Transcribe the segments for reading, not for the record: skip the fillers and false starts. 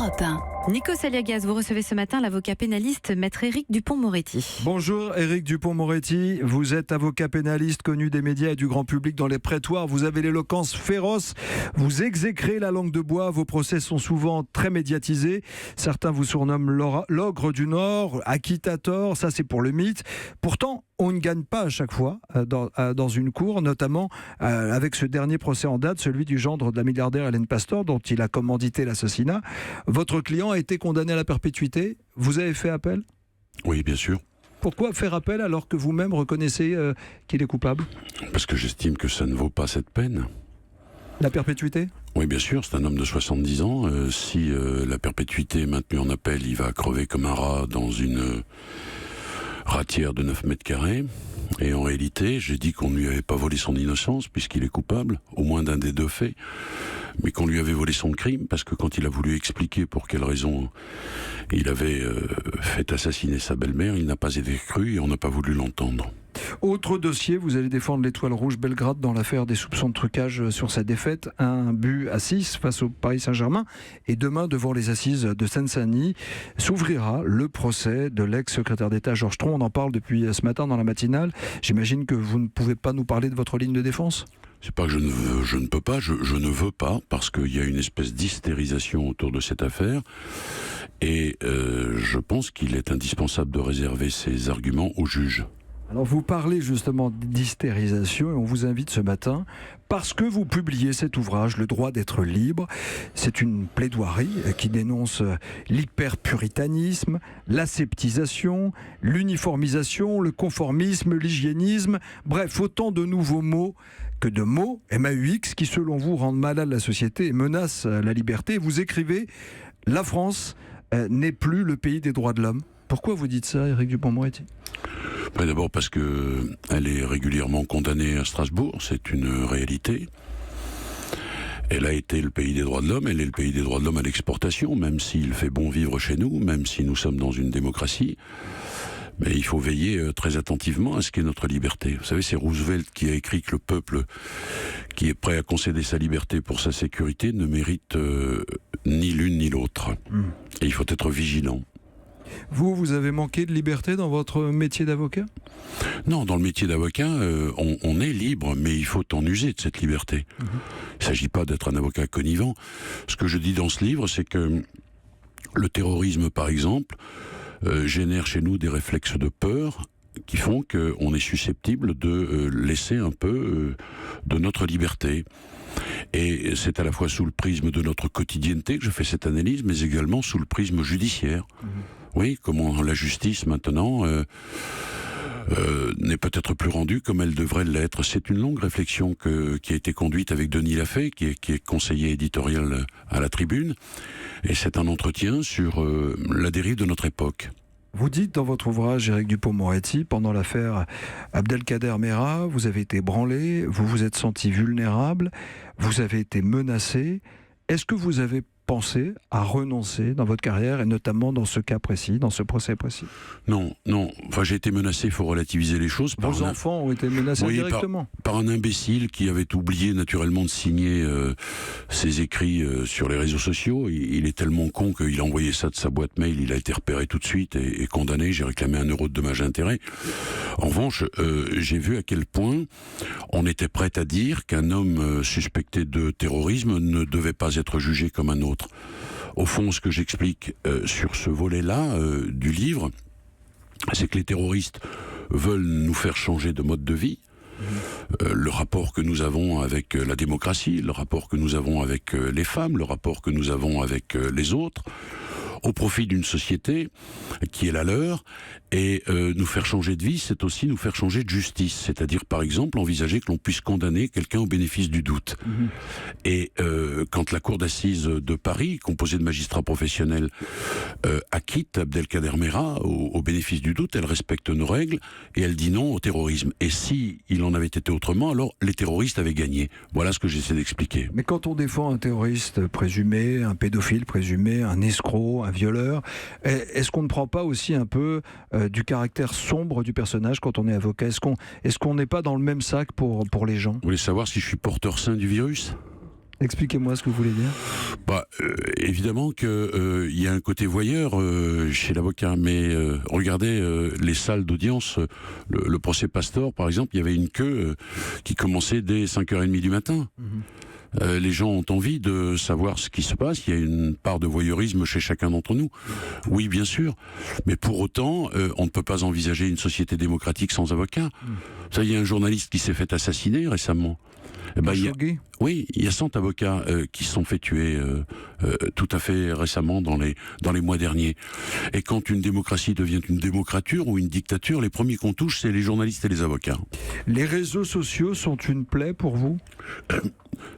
Europe 1. Nikos Aliagas, vous recevez ce matin l'avocat pénaliste maître Éric Dupond-Moretti. Bonjour Éric Dupond-Moretti, vous êtes avocat pénaliste connu des médias et du grand public dans les prétoires, vous avez l'éloquence féroce, vous exécrez la langue de bois, vos procès sont souvent très médiatisés, certains vous surnomment l'ogre du Nord, Acquitator, ça c'est pour le mythe. Pourtant, on ne gagne pas à chaque fois dans une cour, notamment avec ce dernier procès en date, celui du gendre de la milliardaire Hélène Pastor, dont il a commandité l'assassinat. Votre client a été condamné à la perpétuité. Vous avez fait appel ? Oui, bien sûr. Pourquoi faire appel alors que vous-même reconnaissez qu'il est coupable ? Parce que j'estime que ça ne vaut pas cette peine. La perpétuité ? Oui, bien sûr, c'est un homme de 70 ans. Si la perpétuité est maintenue en appel, il va crever comme un rat dans une ratière de 9 mètres carrés. Et en réalité, j'ai dit qu'on ne lui avait pas volé son innocence, puisqu'il est coupable, au moins d'un des deux faits, mais qu'on lui avait volé son crime, parce que quand il a voulu expliquer pour quelle raison il avait fait assassiner sa belle-mère, il n'a pas été cru et on n'a pas voulu l'entendre. Autre dossier, vous allez défendre l'Étoile Rouge Belgrade dans l'affaire des soupçons de trucage sur sa défaite, un but à 6 face au Paris Saint-Germain. Et demain, devant les assises de Seine-Saint-Denis, s'ouvrira le procès de l'ex-secrétaire d'État Georges Tron. On en parle depuis ce matin dans la matinale. J'imagine que vous ne pouvez pas nous parler de votre ligne de défense ? C'est pas que je ne peux pas, je ne veux pas, parce qu'il y a une espèce d'hystérisation autour de cette affaire. Et je pense qu'il est indispensable de réserver ses arguments au juge. Alors vous parlez justement d'hystérisation et on vous invite ce matin parce que vous publiez cet ouvrage, Le droit d'être libre. C'est une plaidoirie qui dénonce l'hyperpuritanisme, l'aseptisation, l'uniformisation, le conformisme, l'hygiénisme, bref, autant de nouveaux mots que de mots, MAUX, qui selon vous rendent malade la société et menacent la liberté. Vous écrivez « La France n'est plus le pays des droits de l'homme ». Pourquoi vous dites ça, Éric Dupond-Moretti ? D'abord parce qu'elle est régulièrement condamnée à Strasbourg, c'est une réalité. Elle a été le pays des droits de l'homme, elle est le pays des droits de l'homme à l'exportation, même s'il fait bon vivre chez nous, même si nous sommes dans une démocratie. Mais il faut veiller très attentivement à ce qu'est notre liberté. Vous savez, c'est Roosevelt qui a écrit que le peuple qui est prêt à concéder sa liberté pour sa sécurité ne mérite ni l'une ni l'autre. Et il faut être vigilant. Vous avez manqué de liberté dans votre métier d'avocat ? Non, dans le métier d'avocat, on est libre, mais il faut en user de cette liberté. Il ne s'agit pas d'être un avocat connivant. Ce que je dis dans ce livre, c'est que le terrorisme, par exemple, génère chez nous des réflexes de peur qui font qu'on est susceptible de laisser un peu de notre liberté. Et c'est à la fois sous le prisme de notre quotidienneté que je fais cette analyse, mais également sous le prisme judiciaire. Oui, comment la justice maintenant n'est peut-être plus rendue comme elle devrait l'être. C'est une longue réflexion qui a été conduite avec Denis Lafay, qui est conseiller éditorial à la Tribune, et c'est un entretien sur la dérive de notre époque. Vous dites dans votre ouvrage, Éric Dupond-Moretti, pendant l'affaire Abdelkader Mera, vous avez été branlé, vous vous êtes senti vulnérable, vous avez été menacé. Est-ce que vous avez pensé à renoncer dans votre carrière, et notamment dans ce cas précis, dans ce procès précis ? Non. Enfin, j'ai été menacé, il faut relativiser les choses. Vos enfants ont été menacés directement ? Par un imbécile qui avait oublié naturellement de signer ses écrits sur les réseaux sociaux. Il est tellement con qu'il a envoyé ça de sa boîte mail, il a été repéré tout de suite et condamné. J'ai réclamé 1 euro de dommages et intérêts. En revanche, j'ai vu à quel point on était prêt à dire qu'un homme suspecté de terrorisme ne devait pas être jugé comme un autre. Au fond, ce que j'explique sur ce volet-là du livre, c'est que les terroristes veulent nous faire changer de mode de vie. Le rapport que nous avons avec la démocratie, le rapport que nous avons avec les femmes, le rapport que nous avons avec les autres, au profit d'une société qui est la leur. Et nous faire changer de vie, c'est aussi nous faire changer de justice. C'est-à-dire, par exemple, envisager que l'on puisse condamner quelqu'un au bénéfice du doute. Et quand la cour d'assises de Paris, composée de magistrats professionnels, acquitte Abdelkader Mera au bénéfice du doute, elle respecte nos règles et elle dit non au terrorisme. Et si il en avait été autrement, alors les terroristes avaient gagné. Voilà ce que j'essaie d'expliquer. Mais quand on défend un terroriste présumé, un pédophile présumé, un escroc, un violeur, est-ce qu'on ne prend pas aussi un peu du caractère sombre du personnage quand on est avocat ? Est-ce qu'on n'est pas dans le même sac pour les gens ? Vous voulez savoir si je suis porteur sain du virus ? Expliquez-moi ce que vous voulez dire. Évidemment qu'il y a un côté voyeur chez l'avocat, mais regardez les salles d'audience, le procès Pastor par exemple, il y avait une queue qui commençait dès 5h30 du matin. Les gens ont envie de savoir ce qui se passe, il y a une part de voyeurisme chez chacun d'entre nous. Oui, bien sûr, mais pour autant, on ne peut pas envisager une société démocratique sans avocat. Ça, il y a un journaliste qui s'est fait assassiner récemment. Oui, il y a 100 avocats qui se sont fait tuer tout à fait récemment dans les mois derniers. Et quand une démocratie devient une démocrature ou une dictature, les premiers qu'on touche, c'est les journalistes et les avocats. Les réseaux sociaux sont une plaie pour vous ?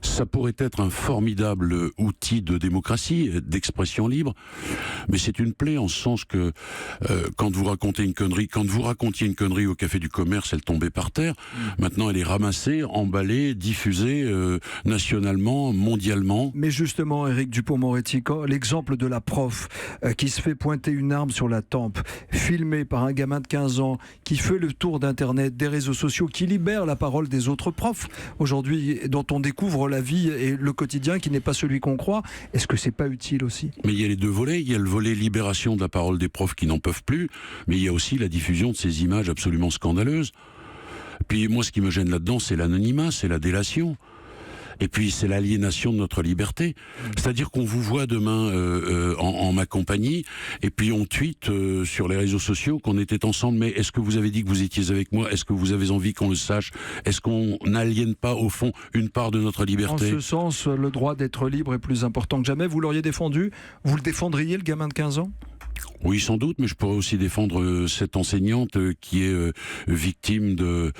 Ça pourrait être un formidable outil de démocratie, d'expression libre, mais c'est une plaie en ce sens que quand vous racontiez une connerie au Café du Commerce, elle tombait par terre. Maintenant, elle est ramassée, emballée, diffusée nationalement, mondialement. Mais justement, Éric Dupond-Moretti, l'exemple de la prof qui se fait pointer une arme sur la tempe, filmée par un gamin de 15 ans, qui fait le tour d'Internet, des réseaux sociaux, qui libère la parole des autres profs, aujourd'hui, dont on découvre la vie et le quotidien qui n'est pas celui qu'on croit. Est-ce que c'est pas utile aussi ? Mais il y a les deux volets. Il y a le volet libération de la parole des profs qui n'en peuvent plus, mais il y a aussi la diffusion de ces images absolument scandaleuses. Puis moi, ce qui me gêne là-dedans, c'est l'anonymat, c'est la délation. Et puis c'est l'aliénation de notre liberté. C'est-à-dire qu'on vous voit demain en ma compagnie, et puis on tweet sur les réseaux sociaux qu'on était ensemble, mais est-ce que vous avez dit que vous étiez avec moi ? Est-ce que vous avez envie qu'on le sache ? Est-ce qu'on n'aliène pas au fond une part de notre liberté ? En ce sens, le droit d'être libre est plus important que jamais. Vous l'auriez défendu ? Vous le défendriez, le gamin de 15 ans ? Oui, sans doute, mais je pourrais aussi défendre cette enseignante qui est victime de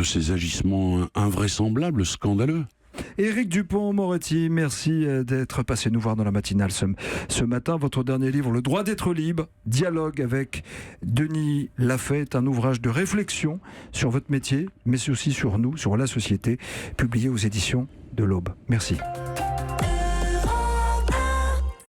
ces agissements invraisemblables, scandaleux. Éric Dupond-Moretti, merci d'être passé nous voir dans la matinale ce matin. Votre dernier livre, Le droit d'être libre, dialogue avec Denis Lafayette, un ouvrage de réflexion sur votre métier, mais aussi sur nous, sur la société, publié aux éditions de l'Aube. Merci.